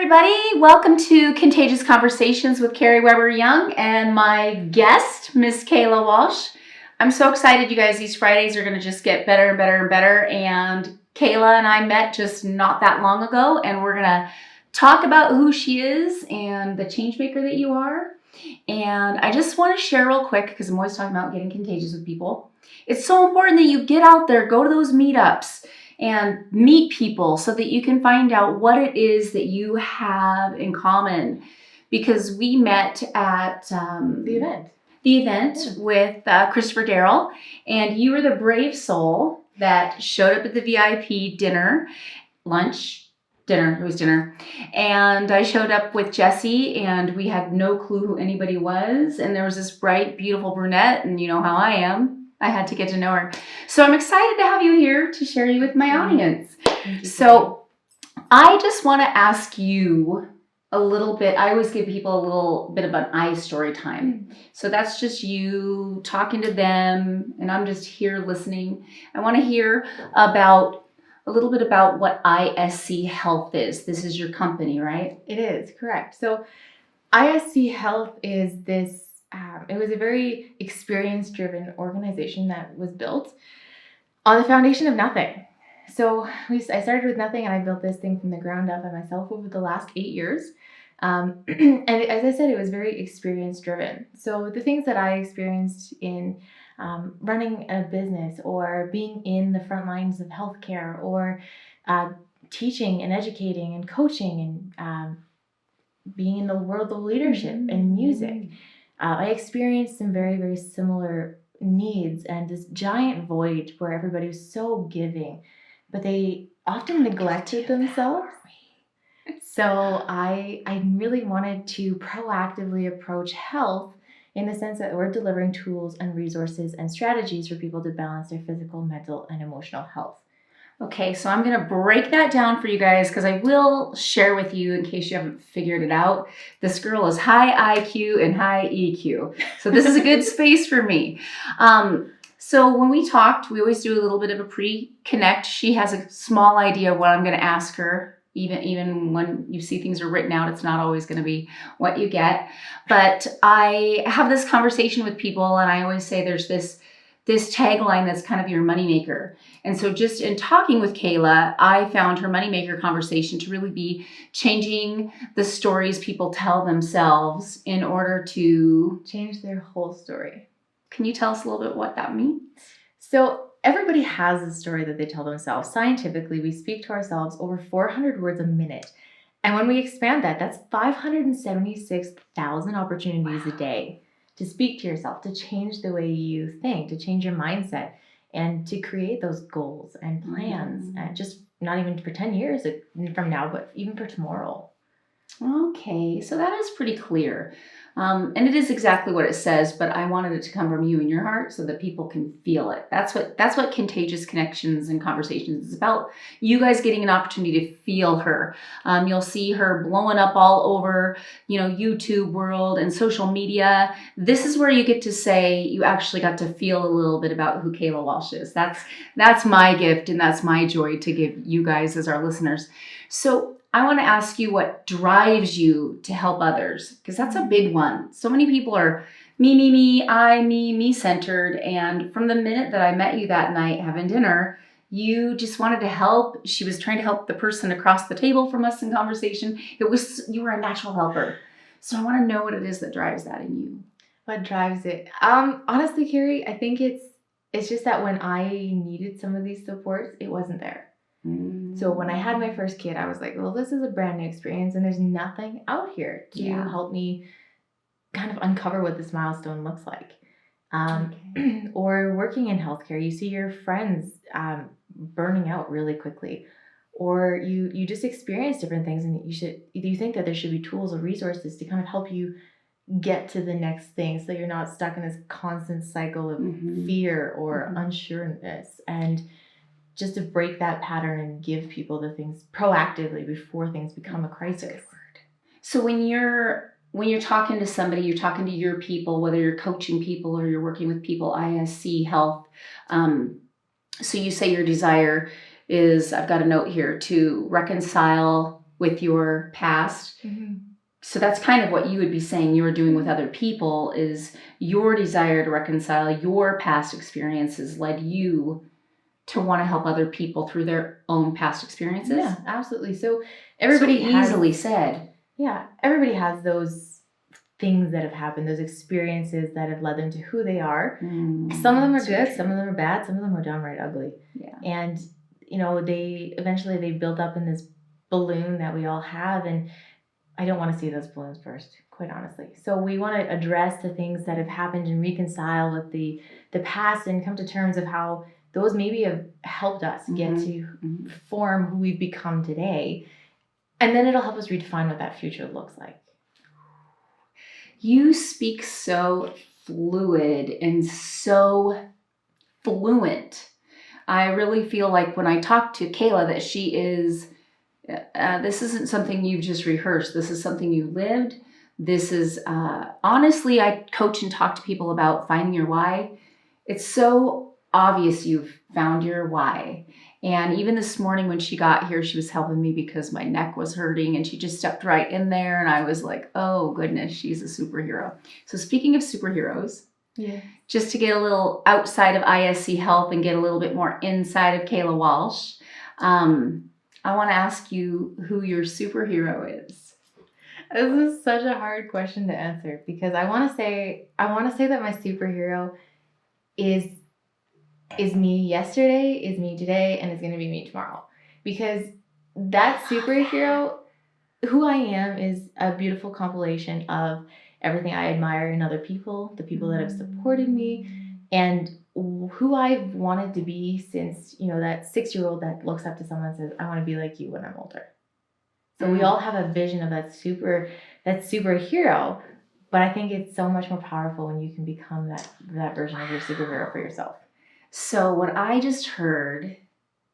everybody. Welcome to Contagious Conversations with Kari Young and my guest, Miss Kayla Walsh. I'm so excited, you guys. These Fridays are going to just get better and better and better. And Kayla and I met just not that long ago, and we're going to talk about who she is and the change maker that you are. And I just want to share real quick, because I'm always talking about getting contagious with people. It's so important that you get out there, go to those meetups, and meet people so that you can find out what it is that you have in common. Because we met at the event with Christopher Darrell, and you were the brave soul that showed up at the VIP dinner, it was dinner. And I showed up with Jessie, and we had no clue who anybody was. And there was this bright, beautiful brunette, and you know how I am. I had to get to know her. So I'm excited to have you here to share you with my audience. So I just want to ask you a little bit. I always give people a little bit of an I story time. So that's just you talking to them, and I'm just here listening. I want to hear a little bit about what ISC Health is. This is your company, right? It is, correct. So ISC Health is this it was a very experience-driven organization that was built on the foundation of nothing. So I started with nothing, and I built this thing from the ground up by myself over the last 8 years. And as I said, it was very experience-driven. So the things that I experienced in running a business, or being in the front lines of healthcare, or teaching and educating and coaching, and being in the world of leadership and music, I experienced some very, very similar needs and this giant void where everybody was so giving, but they often neglected themselves. So I really wanted to proactively approach health in the sense that we're delivering tools and resources and strategies for people to balance their physical, mental, and emotional health. Okay, so I'm going to break that down for you guys, because I will share with you, in case you haven't figured it out, this girl is high IQ and high EQ. So this is a good space for me. So when we talked, we always do a little bit of a pre-connect. She has a small idea of what I'm going to ask her. Even when you see things are written out, it's not always going to be what you get. But I have this conversation with people, and I always say there's this tagline that's kind of your moneymaker. And so just in talking with Kayla, I found her moneymaker conversation to really be changing the stories people tell themselves in order to change their whole story. Can you tell us a little bit what that means? So everybody has a story that they tell themselves. Scientifically, we speak to ourselves over 400 words a minute. And when we expand that, that's 576,000 opportunities a day to speak to yourself, to change the way you think, to change your mindset, and to create those goals and plans, and just not even for 10 years from now, but even for tomorrow. Okay, so that is pretty clear. And it is exactly what it says, but I wanted it to come from you in your heart so that people can feel it. That's what Contagious Connections and Conversations is about. You guys getting an opportunity to feel her. You'll see her blowing up all over, YouTube world and social media. This is where you get to say you actually got to feel a little bit about who Kayla Walsh is. That's my gift, and that's my joy to give you guys as our listeners. So I want to ask you what drives you to help others, because that's a big one. So many people are me centered. And from the minute that I met you that night having dinner, you just wanted to help. She was trying to help the person across the table from us in conversation. You were a natural helper. So I want to know what it is that drives that in you. What drives it? Honestly, Kari, I think it's just that when I needed some of these supports, it wasn't there. So when I had my first kid, I was like, well, this is a brand new experience, and there's nothing out here to help me kind of uncover what this milestone looks like. Or working in healthcare, you see your friends burning out really quickly, or you just experience different things, and you think that there should be tools or resources to kind of help you get to the next thing, so you're not stuck in this constant cycle of fear or unsureness, and just to break that pattern and give people the things proactively before things become a crisis. So when you're talking to somebody, you're talking to your people, whether you're coaching people or you're working with people, ISC Health. So you say your desire is, I've got a note here, to reconcile with your past. Mm-hmm. So that's kind of what you would be saying you were doing with other people, is your desire to reconcile your past experiences led you to want to help other people through their own past experiences. Yeah, absolutely. So everybody easily said. Yeah, everybody has those things that have happened, those experiences that have led them to who they are. Some of them are good, some of them are bad, some of them are downright ugly. Yeah. And they eventually build up in this balloon that we all have, and I don't want to see those balloons burst, quite honestly. So we want to address the things that have happened and reconcile with the past and come to terms of how those maybe have helped us get to form who we've become today. And then it'll help us redefine what that future looks like. You speak so fluid and so fluent. I really feel like when I talk to Kayla that she is, this isn't something you've just rehearsed. This is something you lived. This is, honestly, I coach and talk to people about finding your why. It's so obvious you've found your why. And even this morning when she got here, she was helping me because my neck was hurting, and she just stepped right in there, and I was like, oh goodness, she's a superhero. So speaking of superheroes, just to get a little outside of ISC Health and get a little bit more inside of Kayla Walsh, I want to ask you who your superhero is. This is such a hard question to answer, because I want to say that my superhero is me yesterday, is me today, and is going to be me tomorrow. Because that superhero, who I am, is a beautiful compilation of everything I admire in other people, the people that have supported me, and who I've wanted to be since, that 6-year-old that looks up to someone and says, I want to be like you when I'm older. So we all have a vision of that superhero, but I think it's so much more powerful when you can become that version of your superhero for yourself. So what I just heard,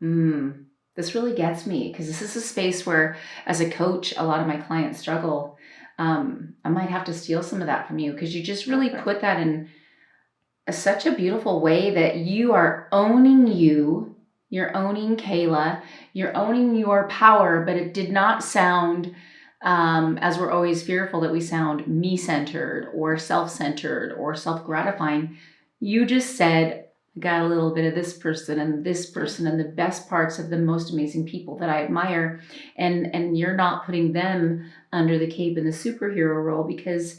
this really gets me, because this is a space where, as a coach, a lot of my clients struggle. I might have to steal some of that from you, because you just really put that in such a beautiful way, that you are owning you, you're owning Kayla, you're owning your power, but it did not sound, as we're always fearful that we sound me-centered or self-centered or self-gratifying. You just said, I got a little bit of this person and the best parts of the most amazing people that I admire. And you're not putting them under the cape and the superhero role, because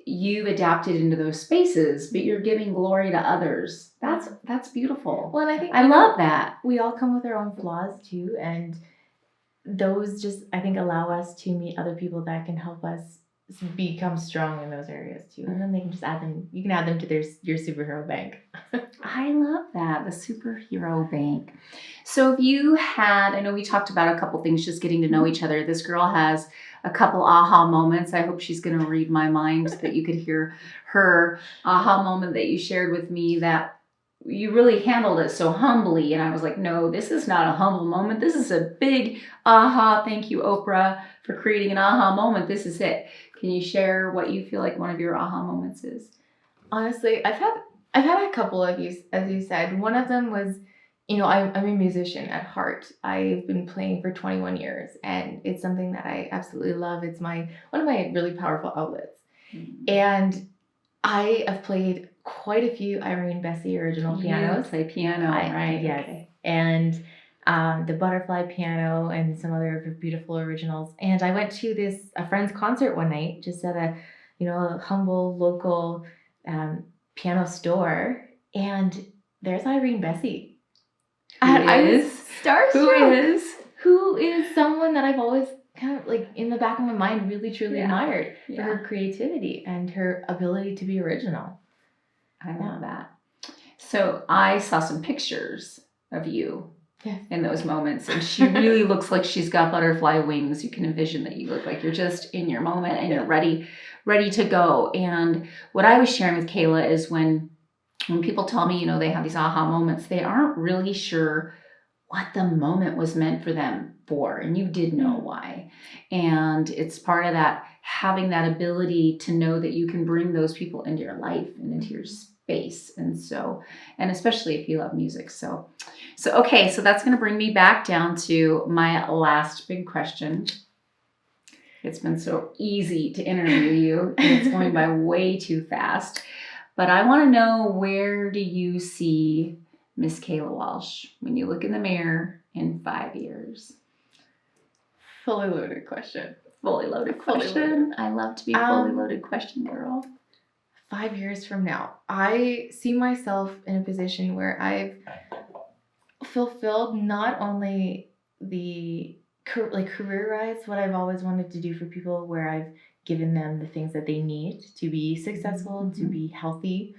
you've adapted into those spaces, but you're giving glory to others. That's beautiful. Well, and I think I love that. We all come with our own flaws too. And those just, I think, allow us to meet other people that can help us become strong in those areas too, and then they can just you can add them to your superhero bank. I love that, the superhero bank. So if you had, I know we talked about a couple things, just getting to know each other. This girl has a couple aha moments. I hope she's going to read my mind, that you could hear her aha moment that you shared with me, that you really handled it so humbly. And I was like, no, this is not a humble moment. This is a big aha. Thank you, Oprah, for creating an aha moment. This is it. Can you share what you feel like one of your aha moments is? Honestly, I've had a couple of you, as you said. One of them was, I'm a musician at heart. I've been playing for 21 years, and it's something that I absolutely love. It's one of my really powerful outlets. And I have played quite a few Irene Bessie original pianos. You play piano, right? Yes. Okay. And the butterfly piano and some other beautiful originals. And I went to a friend's concert one night, just at a humble local piano store, and there's Irene Bessie. I was starstruck. Who is someone that I've always kind of, like, in the back of my mind, really truly admired for her creativity and her ability to be original. I love that. So I saw some pictures of you in those moments, and she really looks like she's got butterfly wings. You can envision that you look like you're just in your moment and you're ready to go. And what I was sharing with Kayla is when people tell me, they have these aha moments, they aren't really sure what the moment was meant for them for, and you did know why. And it's part of that, having that ability to know that you can bring those people into your life and into your space. And especially if you love music. So okay, so that's going to bring me back down to my last big question. It's been so easy to interview you, and it's going by way too fast. But I want to know, where do you see Miss Kayla Walsh when you look in the mirror in 5 years? Fully loaded question. Fully loaded question. Fully loaded. I love to be a fully loaded question girl. 5 years from now, I see myself in a position where I've fulfilled not only the career-wise what I've always wanted to do for people, where I've given them the things that they need to be successful, to be healthy,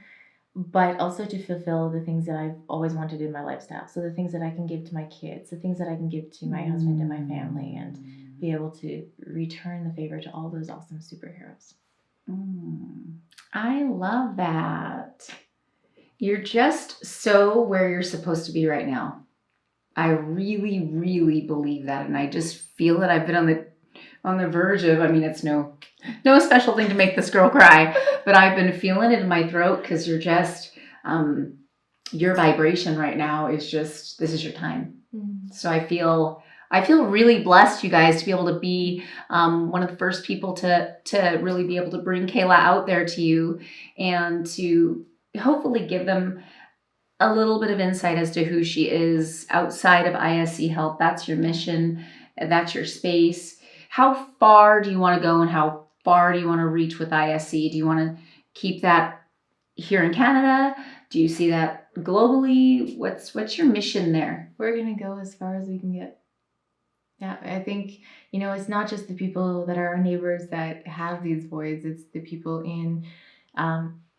but also to fulfill the things that I've always wanted in my lifestyle. So the things that I can give to my kids, the things that I can give to my husband and my family, and be able to return the favor to all those awesome superheroes. I love that. You're just so where you're supposed to be right now. I really, really believe that, and I just feel that I've been on the verge of, I mean, it's no special thing to make this girl cry, but I've been feeling it in my throat, because you're just, your vibration right now is just, this is your time. So I feel really blessed, you guys, to be able to be one of the first people to really be able to bring Kayla out there to you, and to hopefully give them a little bit of insight as to who she is outside of ISC Health. That's your mission. That's your space. How far do you want to go, and how far do you want to reach with ISC? Do you want to keep that here in Canada? Do you see that globally? What's your mission there? We're going to go as far as we can get. Yeah, I think, it's not just the people that are our neighbors that have these voids. It's the people in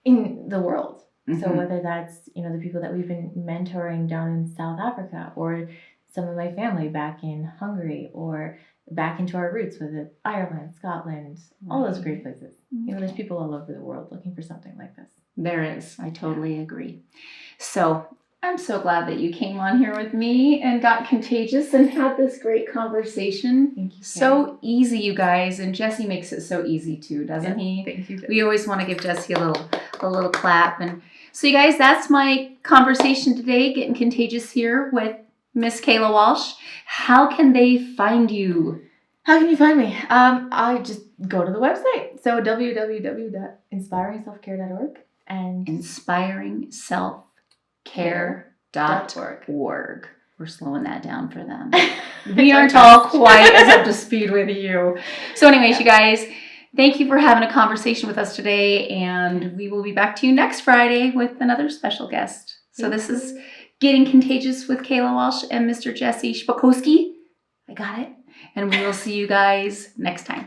the world. So whether that's, the people that we've been mentoring down in South Africa, or some of my family back in Hungary, or back into our roots, whether it's Ireland, Scotland, all those great places. There's people all over the world looking for something like this. There is. I totally agree. So I'm so glad that you came on here with me and got contagious and had this great conversation. Thank you. So easy, you guys. And Jesse makes it so easy too, doesn't he? Thank you. We always want to give Jesse a little clap. And so, you guys, that's my conversation today, getting contagious here with Miss Kayla Walsh. How can they find you? How can you find me? I just go to the website. So www.inspiringselfcare.org and inspiringselfcare.org. We're slowing that down for them. We aren't all quite as up to speed with you. So anyways, you guys, thank you for having a conversation with us today, and we will be back to you next Friday with another special guest. So this is Getting Contagious with Kayla Walsh and Mr. Jesse Spakowski. I got it. And we will see you guys next time.